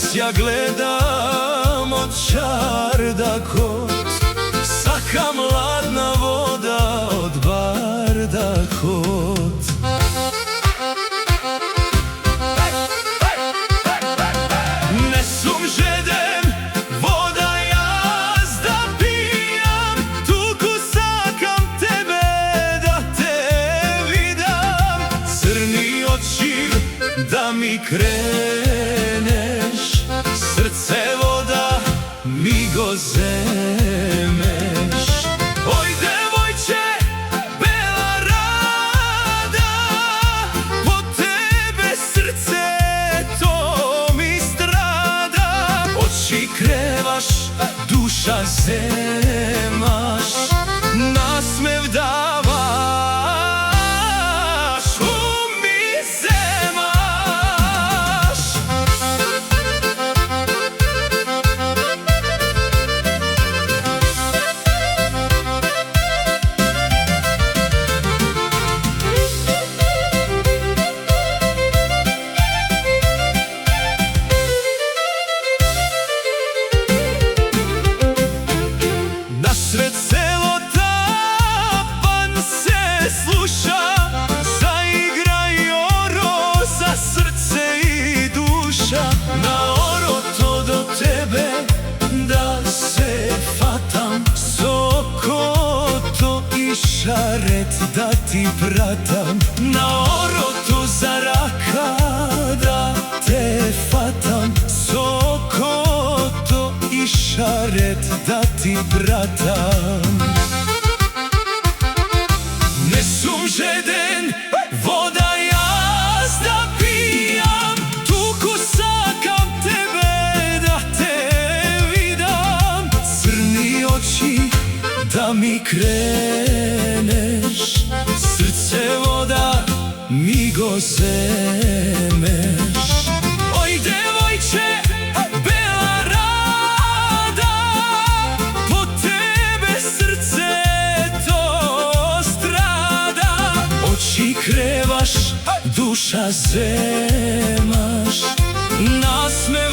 vas ja gledam od čarda kot, saka mladna voda od barda kot. Ne sum žeden voda jaz da pijam, tuku sakam tebe da te vidam, crni oči da mi kreneš, srce voda mi go zemeš. Oj devojče, bela rada, po tebe srce to mi strada. Oči krevaš, duša zemaš, nasmev davaš, mi zemaš. Nasred selo tapan se sluša, zaigraju roza srce i duša. Na oroto do tebe da se fatam, sokoto i šaret da ti pratam. Na oroto za raka da te fatam, sokoto i šaret da ti pratam. Ne sum žeden voda jaz da pijam, tuku sakam tebe da te vidam, crni oči da mi kreneš, srce voda mi go zemeš. Oj devojče, bela rada, po tebe srce to strada. Oči krevaš, duša zemaš, nasmev